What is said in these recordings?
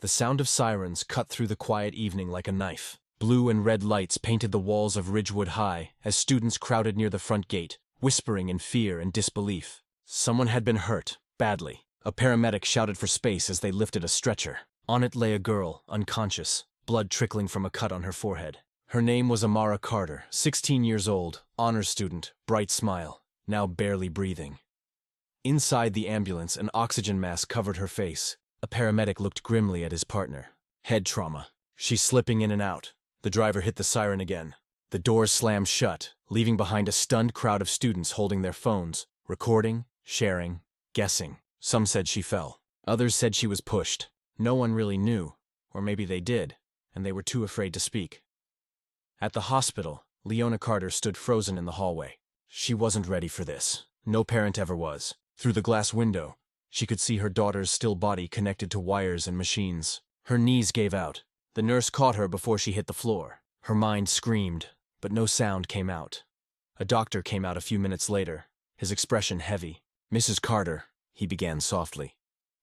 The sound of sirens cut through the quiet evening like a knife. Blue and red lights painted the walls of Ridgewood High as students crowded near the front gate, whispering in fear and disbelief. Someone had been hurt, badly. A paramedic shouted for space as they lifted a stretcher. On it lay a girl, unconscious, blood trickling from a cut on her forehead. Her name was Amara Carter, 16 years old, honors student, bright smile, now barely breathing. Inside the ambulance, an oxygen mask covered her face. A paramedic looked grimly at his partner. Head trauma. She's slipping in and out. The driver hit the siren again. The doors slammed shut, leaving behind a stunned crowd of students holding their phones, recording, sharing, guessing. Some said she fell. Others said she was pushed. No one really knew, or maybe they did, and they were too afraid to speak. At the hospital, Leona Carter stood frozen in the hallway. She wasn't ready for this. No parent ever was. Through the glass window, she could see her daughter's still body connected to wires and machines. Her knees gave out. The nurse caught her before she hit the floor. Her mind screamed, but no sound came out. A doctor came out a few minutes later, his expression heavy. "Mrs. Carter," he began softly,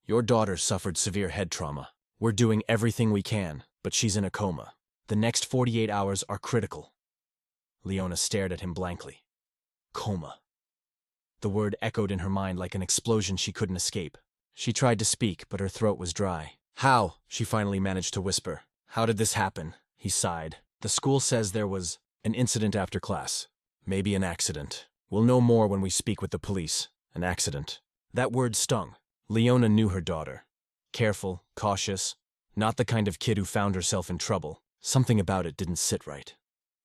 "your daughter suffered severe head trauma. We're doing everything we can, but she's in a coma. The next 48 hours are critical." Leona stared at him blankly. Coma. The word echoed in her mind like an explosion she couldn't escape. She tried to speak, but her throat was dry. "How?" she finally managed to whisper. "How did this happen?" He sighed. "The school says there was an incident after class. Maybe an accident. We'll know more when we speak with the police. An accident." That word stung. Leona knew her daughter. Careful, cautious, not the kind of kid who found herself in trouble. Something about it didn't sit right.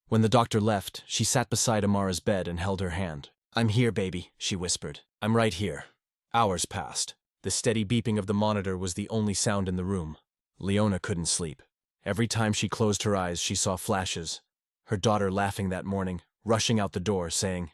When the doctor left, she sat beside Amara's bed and held her hand. "I'm here, baby," she whispered. "I'm right here." Hours passed. The steady beeping of the monitor was the only sound in the room. Leona couldn't sleep. Every time she closed her eyes, she saw flashes. Her daughter laughing that morning, rushing out the door, saying,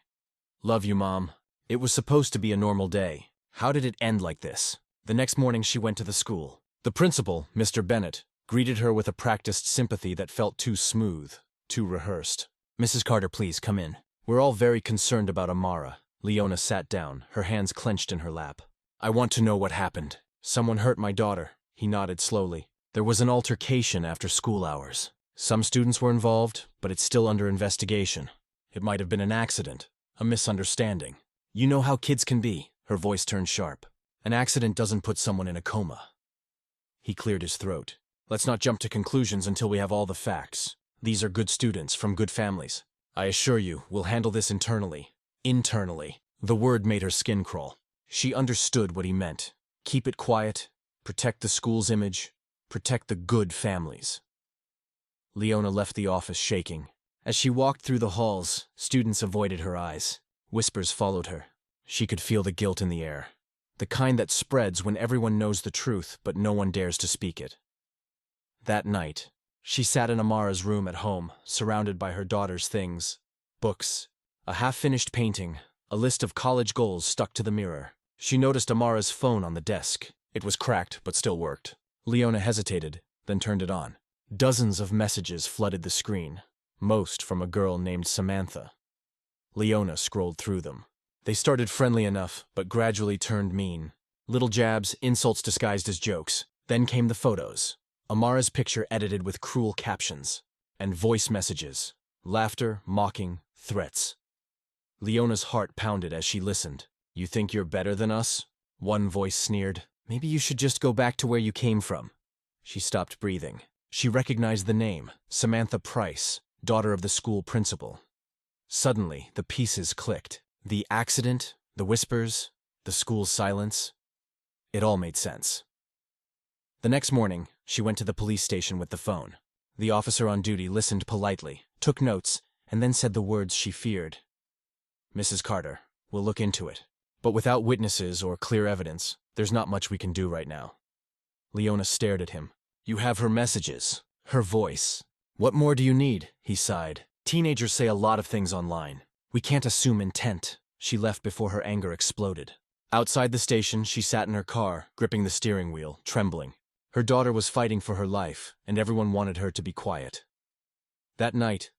"Love you, Mom." It was supposed to be a normal day. How did it end like this? The next morning she went to the school. The principal, Mr. Bennett, greeted her with a practiced sympathy that felt too smooth, too rehearsed. "Mrs. Carter, please come in. We're all very concerned about Amara." Leona sat down, her hands clenched in her lap. "I want to know what happened. Someone hurt my daughter." He nodded slowly. "There was an altercation after school hours. Some students were involved, but it's still under investigation. It might have been an accident, a misunderstanding. You know how kids can be." Her voice turned sharp. "An accident doesn't put someone in a coma." He cleared his throat. "Let's not jump to conclusions until we have all the facts. These are good students from good families. I assure you, we'll handle this internally." Internally. The word made her skin crawl. She understood what he meant. Keep it quiet, protect the school's image, protect the good families. Leona left the office shaking. As she walked through the halls, students avoided her eyes. Whispers followed her. She could feel the guilt in the air. The kind that spreads when everyone knows the truth, but no one dares to speak it. That night, she sat in Amara's room at home, surrounded by her daughter's things. Books, a half-finished painting, a list of college goals stuck to the mirror. She noticed Amara's phone on the desk. It was cracked, but still worked. Leona hesitated, then turned it on. Dozens of messages flooded the screen, most from a girl named Samantha. Leona scrolled through them. They started friendly enough, but gradually turned mean. Little jabs, insults disguised as jokes. Then came the photos. Amara's picture edited with cruel captions. And voice messages. Laughter, mocking, threats. Leona's heart pounded as she listened. "You think you're better than us?" One voice sneered. "Maybe you should just go back to where you came from." She stopped breathing. She recognized the name, Samantha Price, daughter of the school principal. Suddenly, the pieces clicked. The accident, the whispers, the school's silence. It all made sense. The next morning, she went to the police station with the phone. The officer on duty listened politely, took notes, and then said the words she feared. "Mrs. Carter, we'll look into it. But without witnesses or clear evidence, there's not much we can do right now." Leona stared at him. "You have her messages, her voice. What more do you need?" He sighed. "Teenagers say a lot of things online. We can't assume intent." She left before her anger exploded. Outside the station, she sat in her car, gripping the steering wheel, trembling. Her daughter was fighting for her life, and everyone wanted her to be quiet. That night,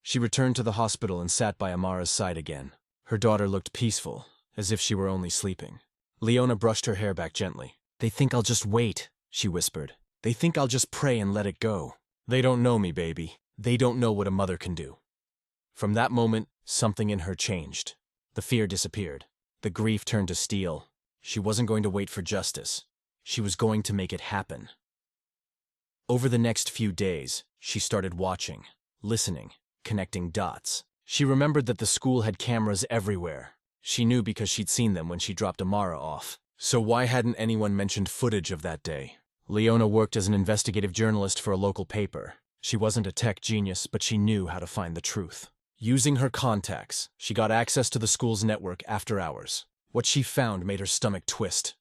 she returned to the hospital and sat by Amara's side again. Her daughter looked peaceful, as if she were only sleeping. Leona brushed her hair back gently. "They think I'll just wait," she whispered. They think I'll just pray and let it go. They don't know me, baby. They don't know what a mother can do. From that moment, something in her changed. The fear disappeared. The grief turned to steel. She wasn't going to wait for justice. She was going to make it happen. Over the next few days, she started watching, listening, connecting dots. She remembered that the school had cameras everywhere. She knew because she'd seen them when she dropped Amara off. So why hadn't anyone mentioned footage of that day? Leona worked as an investigative journalist for a local paper. She wasn't a tech genius, but she knew how to find the truth. Using her contacts, she got access to the school's network after hours. What she found made her stomach twist.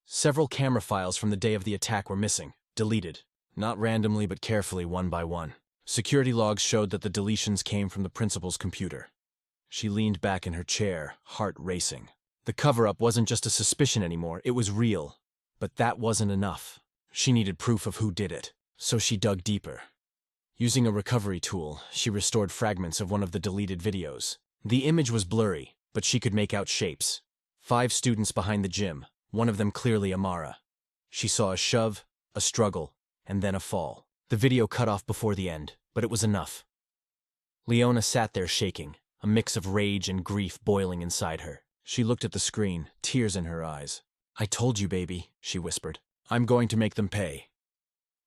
Several camera files from the day of the attack were missing, deleted. Not randomly, but carefully, one by one. Security logs showed that the deletions came from the principal's computer. She leaned back in her chair, heart racing. The cover-up wasn't just a suspicion anymore, it was real. But that wasn't enough. She needed proof of who did it, so she dug deeper. Using a recovery tool, she restored fragments of one of the deleted videos. The image was blurry, but she could make out shapes. 5 students behind the gym, one of them clearly Amara. She saw a shove, a struggle, and then a fall. The video cut off before the end, but it was enough. Leona sat there shaking, a mix of rage and grief boiling inside her. She looked at the screen, tears in her eyes. "I told you, baby," she whispered. "I'm going to make them pay."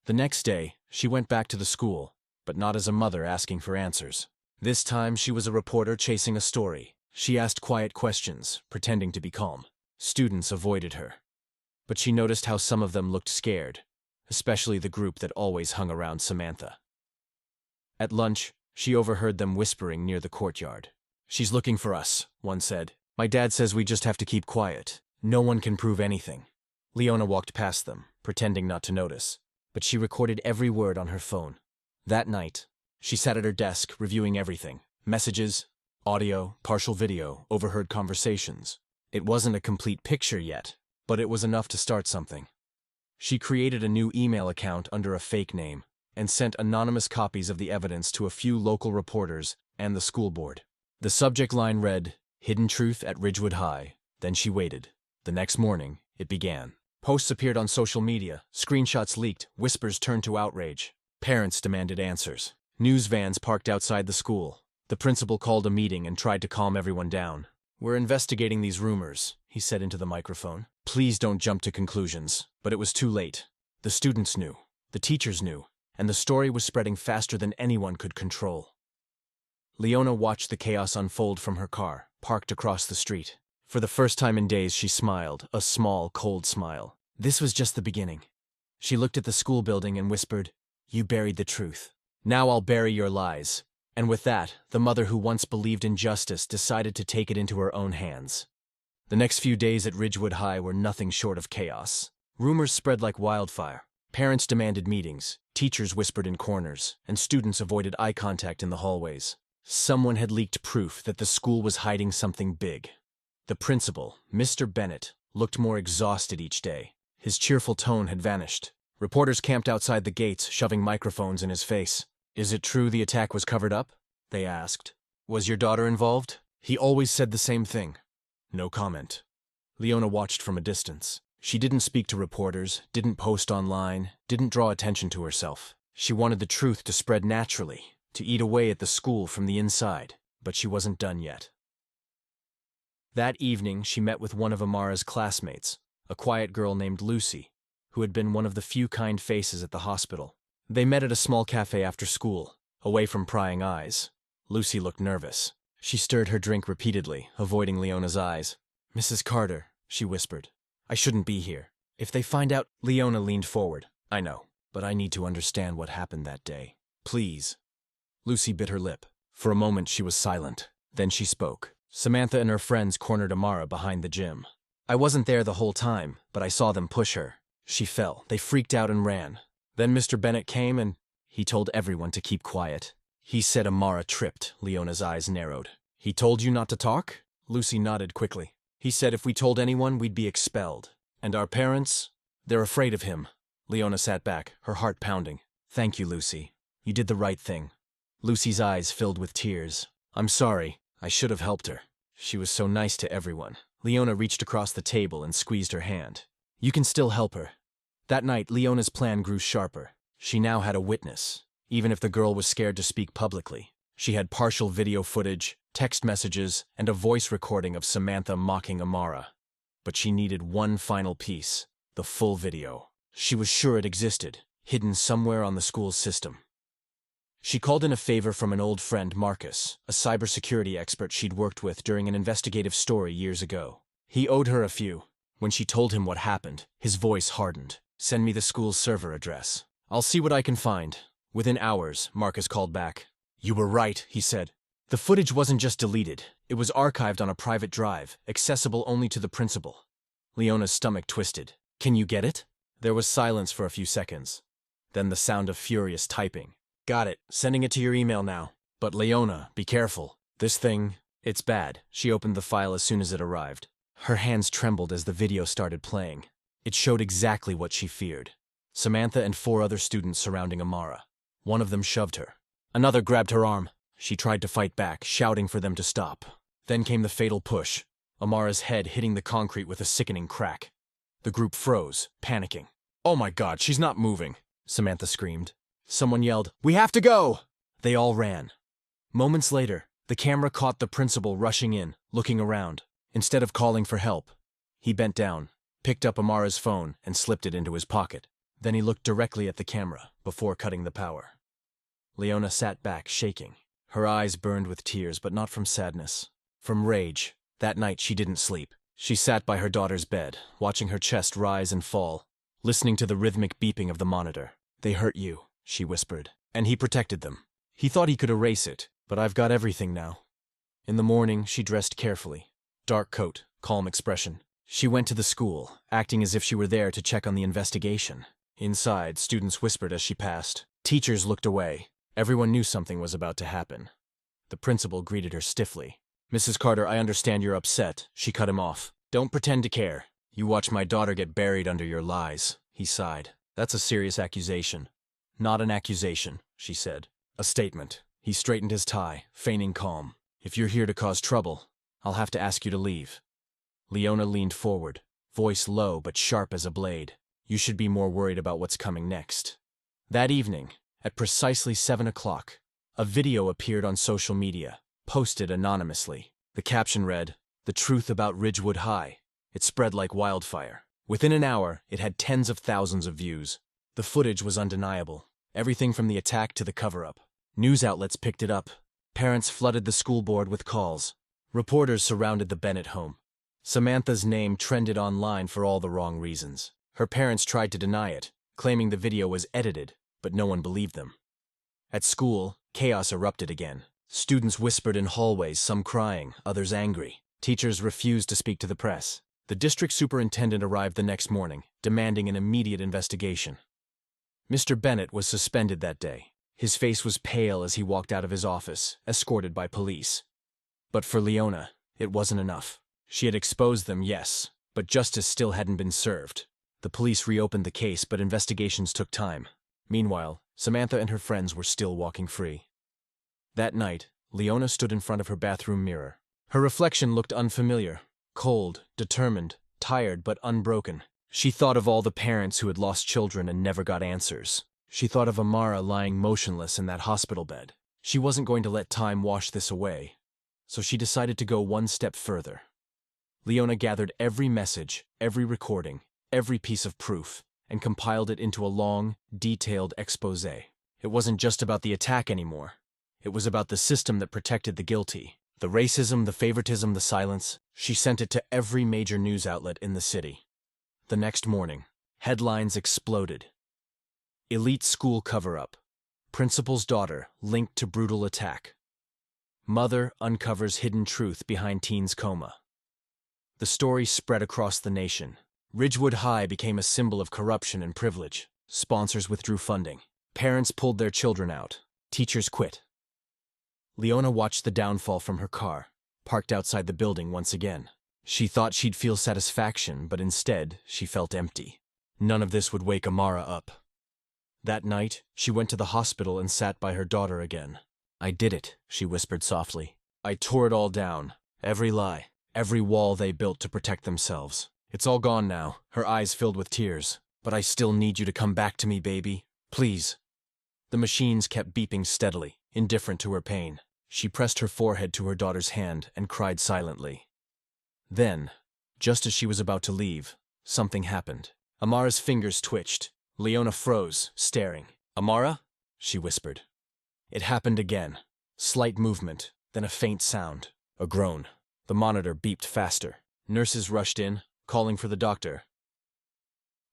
The next day, she went back to the school, but not as a mother asking for answers. This time, she was a reporter chasing a story. She asked quiet questions, pretending to be calm. Students avoided her. But she noticed how some of them looked scared, especially the group that always hung around Samantha. At lunch, she overheard them whispering near the courtyard. "She's looking for us," one said. "My dad says we just have to keep quiet. No one can prove anything." Leona walked past them, pretending not to notice, but she recorded every word on her phone. That night, she sat at her desk, reviewing everything. Messages, audio, partial video, overheard conversations. It wasn't a complete picture yet, but it was enough to start something. She created a new email account under a fake name and sent anonymous copies of the evidence to a few local reporters and the school board. The subject line read, "Hidden Truth at Ridgewood High." Then she waited. The next morning, it began. Posts appeared on social media, screenshots leaked, whispers turned to outrage. Parents demanded answers. News vans parked outside the school. The principal called a meeting and tried to calm everyone down. "We're investigating these rumors," he said into the microphone. "Please don't jump to conclusions." But it was too late. The students knew. The teachers knew. And the story was spreading faster than anyone could control. Leona watched the chaos unfold from her car, parked across the street. For the first time in days, she smiled, a small, cold smile. This was just the beginning. She looked at the school building and whispered, "You buried the truth. Now I'll bury your lies." And with that, the mother who once believed in justice decided to take it into her own hands. The next few days at Ridgewood High were nothing short of chaos. Rumors spread like wildfire. Parents demanded meetings, teachers whispered in corners, and students avoided eye contact in the hallways. Someone had leaked proof that the school was hiding something big. The principal, Mr. Bennett, looked more exhausted each day. His cheerful tone had vanished. Reporters camped outside the gates, shoving microphones in his face. "Is it true the attack was covered up?" they asked. "Was your daughter involved?" He always said the same thing. No comment. Leona watched from a distance. She didn't speak to reporters, didn't post online, didn't draw attention to herself. She wanted the truth to spread naturally, to eat away at the school from the inside, but she wasn't done yet. That evening, she met with one of Amara's classmates, a quiet girl named Lucy, who had been one of the few kind faces at the hospital. They met at a small cafe after school, away from prying eyes. Lucy looked nervous. She stirred her drink repeatedly, avoiding Leona's eyes. "Mrs. Carter," she whispered, "I shouldn't be here. If they find out—" Leona leaned forward. "I know, but I need to understand what happened that day. Please." Lucy bit her lip. For a moment she was silent. Then she spoke. "Samantha and her friends cornered Amara behind the gym. I wasn't there the whole time, but I saw them push her. She fell. They freaked out and ran. Then Mr. Bennett came and he told everyone to keep quiet. He said Amara tripped." Leona's eyes narrowed. "He told you not to talk?" Lucy nodded quickly. "He said if we told anyone, we'd be expelled. And our parents? They're afraid of him." Leona sat back, her heart pounding. "Thank you, Lucy. You did the right thing." Lucy's eyes filled with tears. "I'm sorry. I should have helped her. She was so nice to everyone." Leona reached across the table and squeezed her hand. "You can still help her. That night, Leona's plan grew sharper. She now had a witness, even if the girl was scared to speak publicly. She had partial video footage, text messages, and a voice recording of Samantha mocking Amara. But she needed one final piece, the full video. She was sure it existed, hidden somewhere on the school's system. She called in a favor from an old friend, Marcus, a cybersecurity expert she'd worked with during an investigative story years ago. He owed her a few. When she told him what happened, his voice hardened. "Send me the school's server address. I'll see what I can find." Within hours, Marcus called back. "You were right," he said. The footage wasn't just deleted. It was archived on a private drive, accessible only to the principal. Leona's stomach twisted. "Can you get it?" There was silence for a few seconds. Then the sound of furious typing. "Got it. Sending it to your email now. But Leona, be careful. This thing, it's bad." She opened the file as soon as it arrived. Her hands trembled as the video started playing. It showed exactly what she feared. Samantha and 4 other students surrounding Amara. One of them shoved her. Another grabbed her arm. She tried to fight back, shouting for them to stop. Then came the fatal push, Amara's head hitting the concrete with a sickening crack. The group froze, panicking. "Oh my God, she's not moving," Samantha screamed. Someone yelled, "We have to go!" They all ran. Moments later, the camera caught the principal rushing in, looking around. Instead of calling for help, he bent down, picked up Amara's phone, and slipped it into his pocket. Then he looked directly at the camera, before cutting the power. Leona sat back, shaking. Her eyes burned with tears, but not from sadness. From rage. That night she didn't sleep. She sat by her daughter's bed, watching her chest rise and fall, listening to the rhythmic beeping of the monitor. "They hurt you," she whispered. "And he protected them. He thought he could erase it, but I've got everything now." In the morning, she dressed carefully. Dark coat, calm expression. She went to the school, acting as if she were there to check on the investigation. Inside, students whispered as she passed. Teachers looked away. Everyone knew something was about to happen. The principal greeted her stiffly. "Mrs. Carter, I understand you're upset." She cut him off. "Don't pretend to care. You watch my daughter get buried under your lies." He sighed. "That's a serious accusation." "Not an accusation," she said. "A statement." He straightened his tie, feigning calm. "If you're here to cause trouble, I'll have to ask you to leave." Leona leaned forward, voice low but sharp as a blade. "You should be more worried about what's coming next." That evening, at precisely 7 o'clock, a video appeared on social media, posted anonymously. The caption read, "The truth about Ridgewood High." It spread like wildfire. Within an hour, it had tens of thousands of views. The footage was undeniable. Everything from the attack to the cover-up. News outlets picked it up. Parents flooded the school board with calls. Reporters surrounded the Bennett home. Samantha's name trended online for all the wrong reasons. Her parents tried to deny it, claiming the video was edited, but no one believed them. At school, chaos erupted again. Students whispered in hallways, some crying, others angry. Teachers refused to speak to the press. The district superintendent arrived the next morning, demanding an immediate investigation. Mr. Bennett was suspended that day. His face was pale as he walked out of his office, escorted by police. But for Leona, it wasn't enough. She had exposed them, yes, but justice still hadn't been served. The police reopened the case, but investigations took time. Meanwhile, Samantha and her friends were still walking free. That night, Leona stood in front of her bathroom mirror. Her reflection looked unfamiliar, cold, determined, tired but unbroken. She thought of all the parents who had lost children and never got answers. She thought of Amara lying motionless in that hospital bed. She wasn't going to let time wash this away, so she decided to go one step further. Leona gathered every message, every recording, every piece of proof, and compiled it into a long, detailed exposé. It wasn't just about the attack anymore. It was about the system that protected the guilty. The racism, the favoritism, the silence. She sent it to every major news outlet in the city. The next morning, headlines exploded. Elite school cover-up. Principal's daughter linked to brutal attack. Mother uncovers hidden truth behind teen's coma. The story spread across the nation. Ridgewood High became a symbol of corruption and privilege. Sponsors withdrew funding. Parents pulled their children out. Teachers quit. Leona watched the downfall from her car, parked outside the building once again. She thought she'd feel satisfaction, but instead, she felt empty. None of this would wake Amara up. That night, she went to the hospital and sat by her daughter again. "I did it," she whispered softly. "I tore it all down. Every lie. Every wall they built to protect themselves. It's all gone now." Her eyes filled with tears. But I still need you to come back to me, baby. Please. The machines kept beeping steadily, indifferent to her pain. She pressed her forehead to her daughter's hand and cried silently. Then, just as she was about to leave, something happened. Amara's fingers twitched. Leona froze, staring. "Amara?" she whispered. It happened again. Slight movement, then a faint sound. A groan. The monitor beeped faster. Nurses rushed in, calling for the doctor.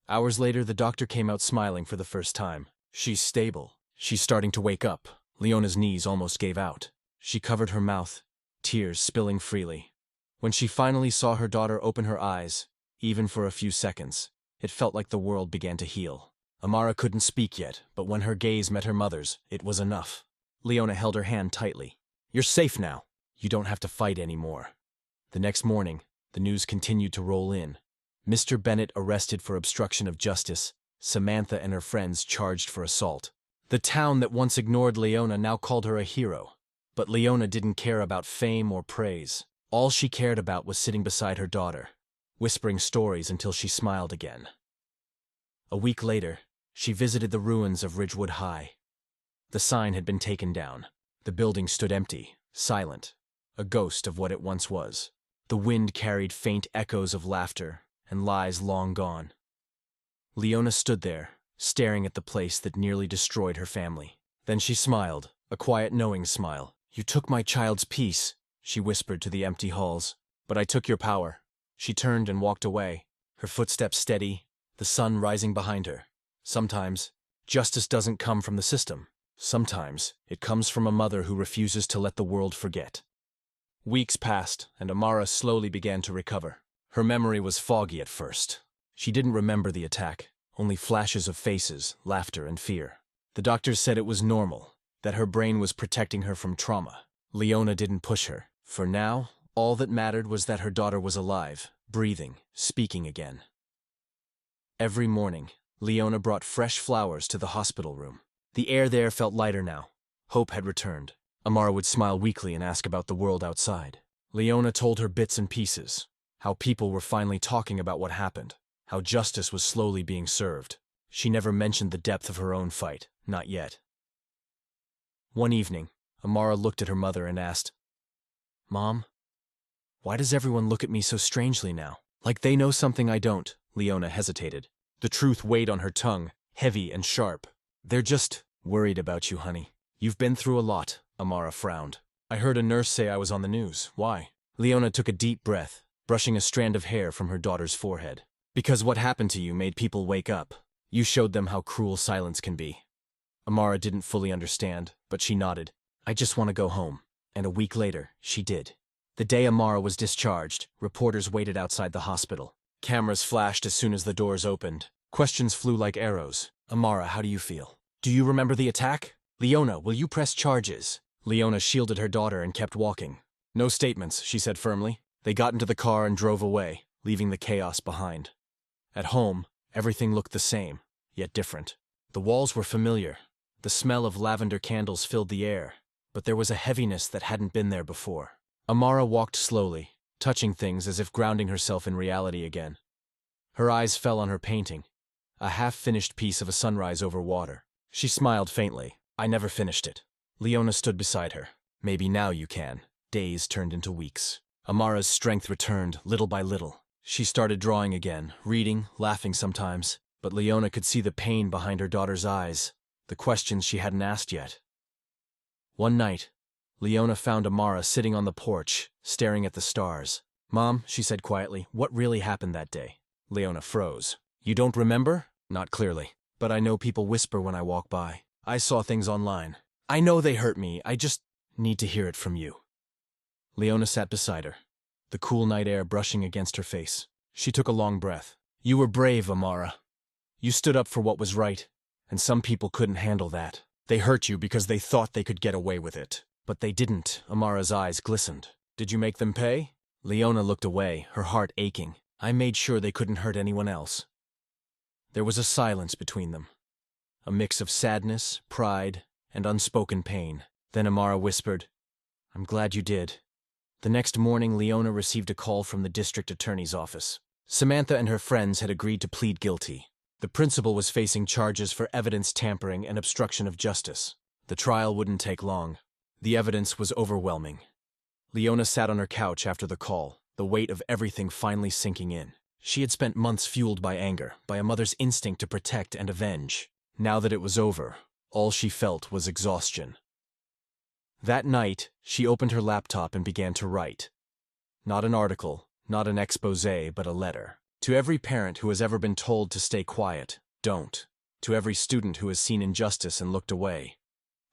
Hours later, the doctor came out smiling for the first time. "She's stable. She's starting to wake up." Leona's knees almost gave out. She covered her mouth, tears spilling freely. When she finally saw her daughter open her eyes, even for a few seconds, it felt like the world began to heal. Amara couldn't speak yet, but when her gaze met her mother's, it was enough. Leona held her hand tightly. "You're safe now. You don't have to fight anymore." The next morning, the news continued to roll in. Mr. Bennett arrested for obstruction of justice, Samantha and her friends charged for assault. The town that once ignored Leona now called her a hero. But Leona didn't care about fame or praise. All she cared about was sitting beside her daughter, whispering stories until she smiled again. A week later, she visited the ruins of Ridgewood High. The sign had been taken down. The building stood empty, silent, a ghost of what it once was. The wind carried faint echoes of laughter and lies long gone. Leona stood there, staring at the place that nearly destroyed her family. Then she smiled, a quiet knowing smile. "You took my child's peace," she whispered to the empty halls. "But I took your power." She turned and walked away, her footsteps steady, the sun rising behind her. Sometimes, justice doesn't come from the system. Sometimes, it comes from a mother who refuses to let the world forget. Weeks passed, and Amara slowly began to recover. Her memory was foggy at first. She didn't remember the attack, only flashes of faces, laughter, and fear. The doctors said it was normal, that her brain was protecting her from trauma. Leona didn't push her. For now, all that mattered was that her daughter was alive, breathing, speaking again. Every morning, Leona brought fresh flowers to the hospital room. The air there felt lighter now. Hope had returned. Amara would smile weakly and ask about the world outside. Leona told her bits and pieces, how people were finally talking about what happened, how justice was slowly being served. She never mentioned the depth of her own fight, not yet. One evening, Amara looked at her mother and asked, "Mom, why does everyone look at me so strangely now? Like they know something I don't." Leona hesitated. The truth weighed on her tongue, heavy and sharp. "They're just worried about you, honey. You've been through a lot." Amara frowned. "I heard a nurse say I was on the news. Why?" Leona took a deep breath, brushing a strand of hair from her daughter's forehead. "Because what happened to you made people wake up. You showed them how cruel silence can be." Amara didn't fully understand, but she nodded. "I just want to go home." And a week later, she did. The day Amara was discharged, reporters waited outside the hospital. Cameras flashed as soon as the doors opened. Questions flew like arrows. "Amara, how do you feel? Do you remember the attack? Leona, will you press charges?" Leona shielded her daughter and kept walking. "No statements," she said firmly. They got into the car and drove away, leaving the chaos behind. At home, everything looked the same, yet different. The walls were familiar. The smell of lavender candles filled the air, but there was a heaviness that hadn't been there before. Amara walked slowly, touching things as if grounding herself in reality again. Her eyes fell on her painting, a half-finished piece of a sunrise over water. She smiled faintly. "I never finished it." Leona stood beside her. "Maybe now you can." Days turned into weeks. Amara's strength returned, little by little. She started drawing again, reading, laughing sometimes. But Leona could see the pain behind her daughter's eyes, the questions she hadn't asked yet. One night, Leona found Amara sitting on the porch, staring at the stars. "Mom," she said quietly, "what really happened that day?" Leona froze. "You don't remember?" "Not clearly. But I know people whisper when I walk by. I saw things online. I know they hurt me. I just need to hear it from you." Leona sat beside her, the cool night air brushing against her face. She took a long breath. "You were brave, Amara. You stood up for what was right, and some people couldn't handle that. They hurt you because they thought they could get away with it. But they didn't." Amara's eyes glistened. "Did you make them pay?" Leona looked away, her heart aching. "I made sure they couldn't hurt anyone else." There was a silence between them, a mix of sadness, pride, and unspoken pain. Then Amara whispered, "I'm glad you did." The next morning, Leona received a call from the district attorney's office. Samantha and her friends had agreed to plead guilty. The principal was facing charges for evidence tampering and obstruction of justice. The trial wouldn't take long. The evidence was overwhelming. Leona sat on her couch after the call, the weight of everything finally sinking in. She had spent months fueled by anger, by a mother's instinct to protect and avenge. Now that it was over, all she felt was exhaustion. That night, she opened her laptop and began to write. Not an article, not an exposé, but a letter. To every parent who has ever been told to stay quiet, don't. To every student who has seen injustice and looked away,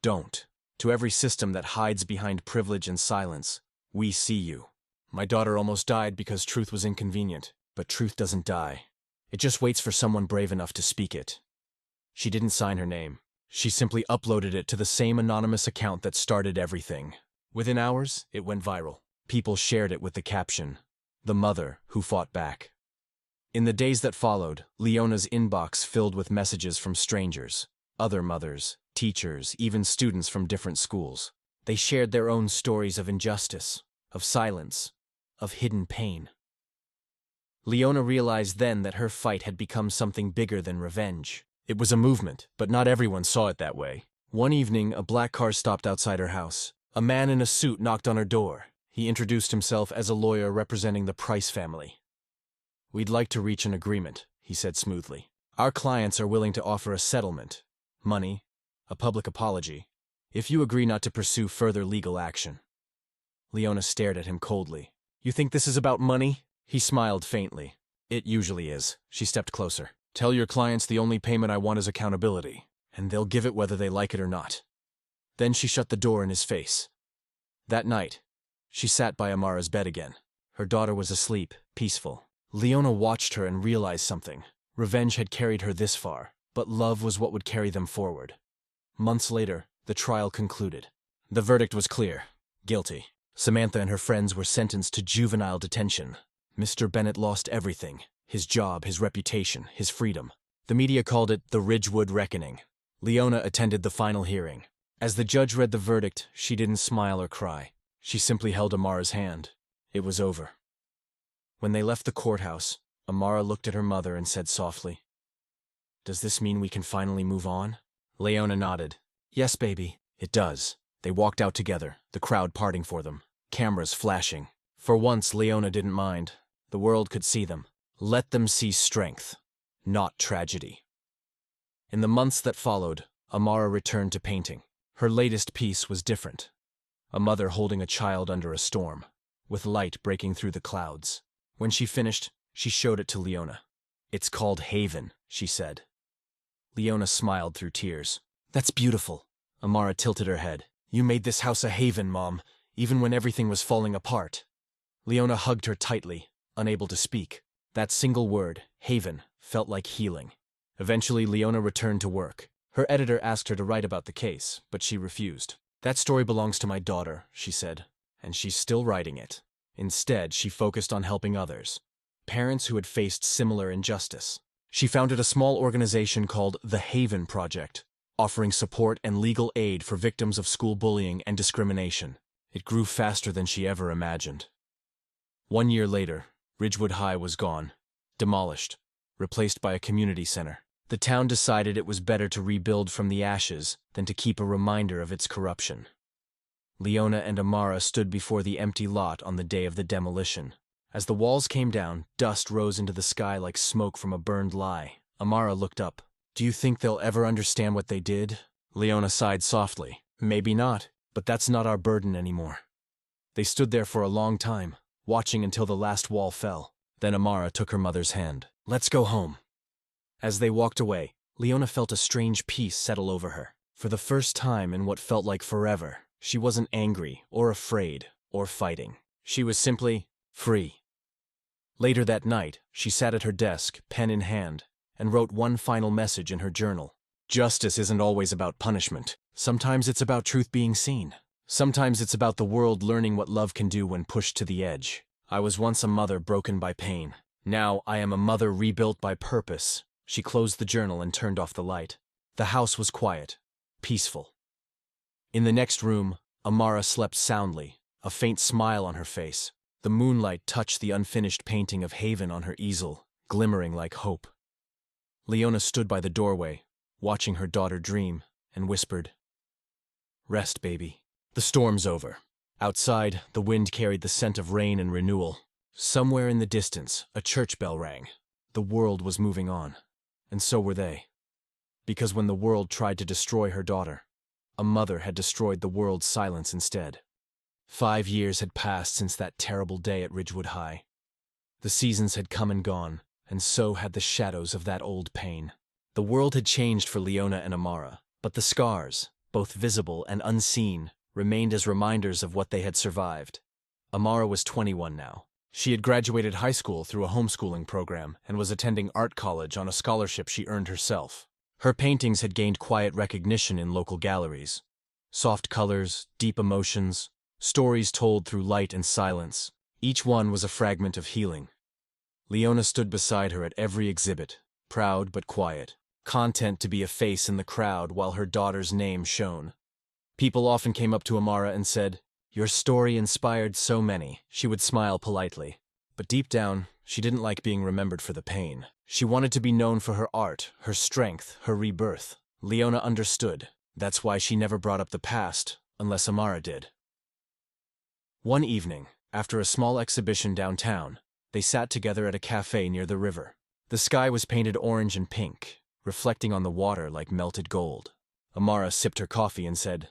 don't. To every system that hides behind privilege and silence, we see you. My daughter almost died because truth was inconvenient, but truth doesn't die. It just waits for someone brave enough to speak it. She didn't sign her name. She simply uploaded it to the same anonymous account that started everything. Within hours, it went viral. People shared it with the caption, "The mother who fought back." In the days that followed, Leona's inbox filled with messages from strangers, other mothers, teachers, even students from different schools. They shared their own stories of injustice, of silence, of hidden pain. Leona realized then that her fight had become something bigger than revenge. It was a movement, but not everyone saw it that way. One evening, a black car stopped outside her house. A man in a suit knocked on her door. He introduced himself as a lawyer representing the Price family. "We'd like to reach an agreement," he said smoothly. "Our clients are willing to offer a settlement, money, a public apology, if you agree not to pursue further legal action." Leona stared at him coldly. "You think this is about money?" He smiled faintly. "It usually is." She stepped closer. "Tell your clients the only payment I want is accountability, and they'll give it whether they like it or not." Then she shut the door in his face. That night, she sat by Amara's bed again. Her daughter was asleep, peaceful. Leona watched her and realized something. Revenge had carried her this far, but love was what would carry them forward. Months later, the trial concluded. The verdict was clear. Guilty. Samantha and her friends were sentenced to juvenile detention. Mr. Bennett lost everything. His job, his reputation, his freedom. The media called it the Ridgewood Reckoning. Leona attended the final hearing. As the judge read the verdict, she didn't smile or cry. She simply held Amara's hand. It was over. When they left the courthouse, Amara looked at her mother and said softly, "Does this mean we can finally move on?" Leona nodded. "Yes, baby, it does." They walked out together, the crowd parting for them, cameras flashing. For once, Leona didn't mind. The world could see them. Let them see strength, not tragedy. In the months that followed, Amara returned to painting. Her latest piece was different. A mother holding a child under a storm, with light breaking through the clouds. When she finished, she showed it to Leona. "It's called Haven," she said. Leona smiled through tears. "That's beautiful." Amara tilted her head. "You made this house a haven, Mom, even when everything was falling apart." Leona hugged her tightly, unable to speak. That single word, haven, felt like healing. Eventually, Leona returned to work. Her editor asked her to write about the case, but she refused. "That story belongs to my daughter," she said, "and she's still writing it." Instead, she focused on helping others, parents who had faced similar injustice. She founded a small organization called the Haven Project, offering support and legal aid for victims of school bullying and discrimination. It grew faster than she ever imagined. 1 year later, Ridgewood High was gone, demolished, replaced by a community center. The town decided it was better to rebuild from the ashes than to keep a reminder of its corruption. Leona and Amara stood before the empty lot on the day of the demolition. As the walls came down, dust rose into the sky like smoke from a burned lye. Amara looked up. "Do you think they'll ever understand what they did?" Leona sighed softly. "Maybe not, but that's not our burden anymore." They stood there for a long time, watching until the last wall fell. Then Amara took her mother's hand. "Let's go home." As they walked away, Leona felt a strange peace settle over her. For the first time in what felt like forever, she wasn't angry or afraid or fighting. She was simply free. Later that night, she sat at her desk, pen in hand, and wrote one final message in her journal. Justice isn't always about punishment. Sometimes it's about truth being seen. Sometimes it's about the world learning what love can do when pushed to the edge. I was once a mother broken by pain. Now I am a mother rebuilt by purpose. She closed the journal and turned off the light. The house was quiet, peaceful. In the next room, Amara slept soundly, a faint smile on her face. The moonlight touched the unfinished painting of Haven on her easel, glimmering like hope. Leona stood by the doorway, watching her daughter dream, and whispered, "Rest, baby. The storm's over." Outside, the wind carried the scent of rain and renewal. Somewhere in the distance, a church bell rang. The world was moving on, and so were they. Because when the world tried to destroy her daughter, a mother had destroyed the world's silence instead. 5 years had passed since that terrible day at Ridgewood High. The seasons had come and gone, and so had the shadows of that old pain. The world had changed for Leona and Amara, but the scars, both visible and unseen, remained as reminders of what they had survived. Amara was 21 now. She had graduated high school through a homeschooling program and was attending art college on a scholarship she earned herself. Her paintings had gained quiet recognition in local galleries. Soft colors, deep emotions, stories told through light and silence. Each one was a fragment of healing. Leona stood beside her at every exhibit, proud but quiet, content to be a face in the crowd while her daughter's name shone. People often came up to Amara and said, "Your story inspired so many." She would smile politely, but deep down, she didn't like being remembered for the pain. She wanted to be known for her art, her strength, her rebirth. Leona understood. That's why she never brought up the past, unless Amara did. One evening, after a small exhibition downtown, they sat together at a cafe near the river. The sky was painted orange and pink, reflecting on the water like melted gold. Amara sipped her coffee and said,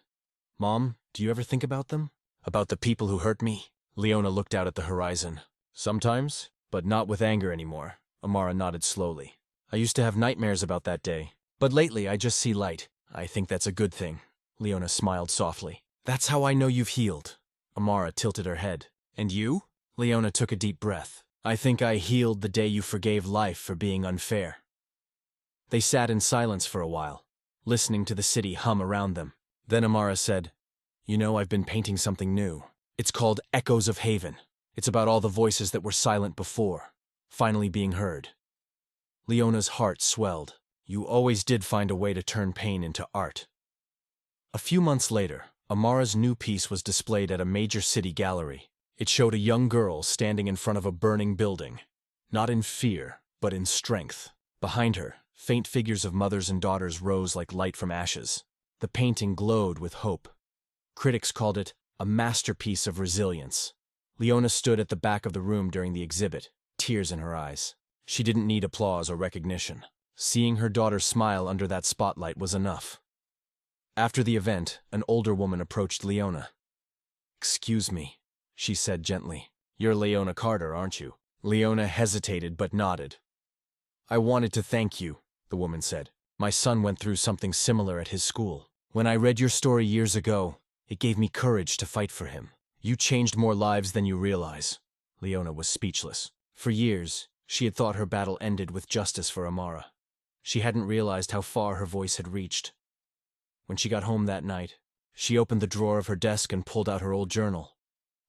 "Mom, do you ever think about them? About the people who hurt me?" Leona looked out at the horizon. "Sometimes, but not with anger anymore." Amara nodded slowly. "I used to have nightmares about that day, but lately I just see light. I think that's a good thing." Leona smiled softly. "That's how I know you've healed." Amara tilted her head. "And you?" Leona took a deep breath. "I think I healed the day you forgave life for being unfair." They sat in silence for a while, listening to the city hum around them. Then Amara said, "You know, I've been painting something new. It's called Echoes of Haven. It's about all the voices that were silent before, finally being heard." Leona's heart swelled. You always did find a way to turn pain into art. A few months later, Amara's new piece was displayed at a major city gallery. It showed a young girl standing in front of a burning building, not in fear, but in strength. Behind her, faint figures of mothers and daughters rose like light from ashes. The painting glowed with hope. Critics called it a masterpiece of resilience. Leona stood at the back of the room during the exhibit, tears in her eyes. She didn't need applause or recognition. Seeing her daughter smile under that spotlight was enough. After the event, an older woman approached Leona. "Excuse me," she said gently. "You're Leona Carter, aren't you?" Leona hesitated but nodded. "I wanted to thank you," the woman said. "My son went through something similar at his school. When I read your story years ago, it gave me courage to fight for him. You changed more lives than you realize." Leona was speechless. For years, she had thought her battle ended with justice for Amara. She hadn't realized how far her voice had reached. When she got home that night, she opened the drawer of her desk and pulled out her old journal,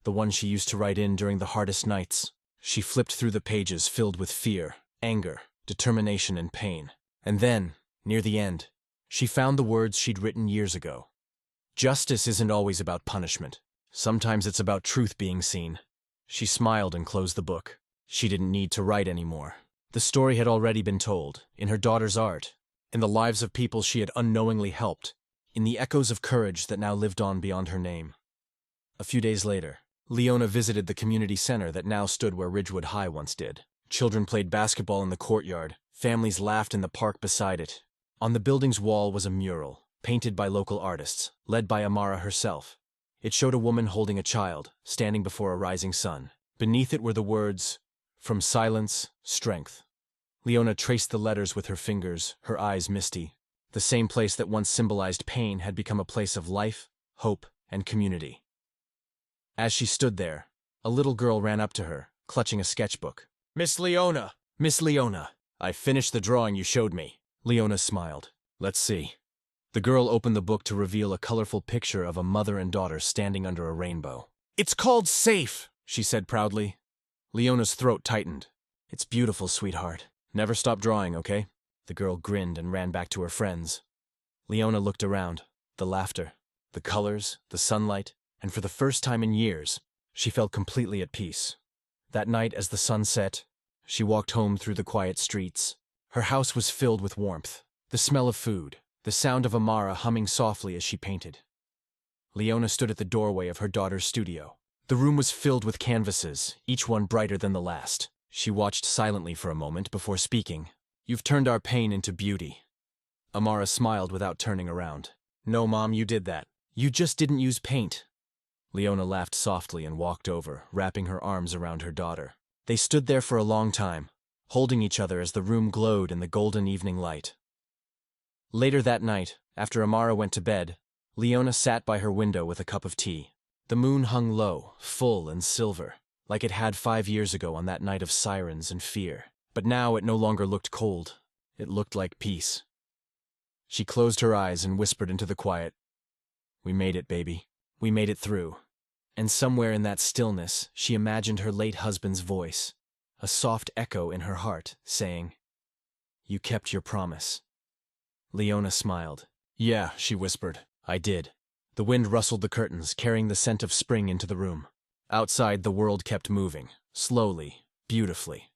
the one she used to write in during the hardest nights. She flipped through the pages filled with fear, anger, determination, and pain. And then, near the end, she found the words she'd written years ago. "Justice isn't always about punishment. Sometimes it's about truth being seen." She smiled and closed the book. She didn't need to write anymore. The story had already been told, in her daughter's art, in the lives of people she had unknowingly helped, in the echoes of courage that now lived on beyond her name. A few days later, Leona visited the community center that now stood where Ridgewood High once did. Children played basketball in the courtyard. Families laughed in the park beside it. On the building's wall was a mural, painted by local artists, led by Amara herself. It showed a woman holding a child, standing before a rising sun. Beneath it were the words, "From silence, strength." Leona traced the letters with her fingers, her eyes misty. The same place that once symbolized pain had become a place of life, hope, and community. As she stood there, a little girl ran up to her, clutching a sketchbook. "Miss Leona! Miss Leona! I finished the drawing you showed me." Leona smiled. "Let's see." The girl opened the book to reveal a colorful picture of a mother and daughter standing under a rainbow. "It's called Safe," she said proudly. Leona's throat tightened. "It's beautiful, sweetheart. Never stop drawing, okay?" The girl grinned and ran back to her friends. Leona looked around. The laughter, the colors, the sunlight, and for the first time in years, she felt completely at peace. That night as the sun set, she walked home through the quiet streets, Her house was filled with warmth, the smell of food, the sound of Amara humming softly as she painted. Leona stood at the doorway of her daughter's studio. The room was filled with canvases, each one brighter than the last. She watched silently for a moment before speaking. "You've turned our pain into beauty." Amara smiled without turning around. "No, Mom, you did that. You just didn't use paint." Leona laughed softly and walked over, wrapping her arms around her daughter. They stood there for a long time, holding each other as the room glowed in the golden evening light. Later that night, after Amara went to bed, Leona sat by her window with a cup of tea. The moon hung low, full and silver, like it had 5 years ago on that night of sirens and fear. But now it no longer looked cold. It looked like peace. She closed her eyes and whispered into the quiet, "We made it, baby. We made it through." And somewhere in that stillness, she imagined her late husband's voice, a soft echo in her heart, saying, "You kept your promise." Leona smiled. "Yeah," she whispered, "I did." The wind rustled the curtains, carrying the scent of spring into the room. Outside, the world kept moving, slowly, beautifully.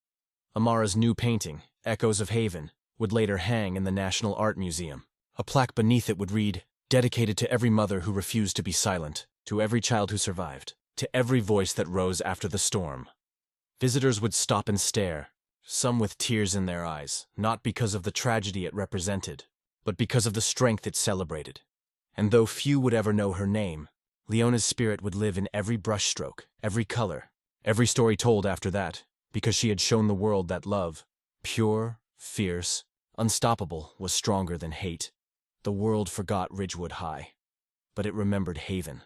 Amara's new painting, Echoes of Haven, would later hang in the National Art Museum. A plaque beneath it would read, "Dedicated to every mother who refused to be silent, to every child who survived, to every voice that rose after the storm." Visitors would stop and stare, some with tears in their eyes, not because of the tragedy it represented, but because of the strength it celebrated. And though few would ever know her name, Leona's spirit would live in every brushstroke, every color, every story told after that, because she had shown the world that love, pure, fierce, unstoppable, was stronger than hate. The world forgot Ridgewood High, but it remembered Haven.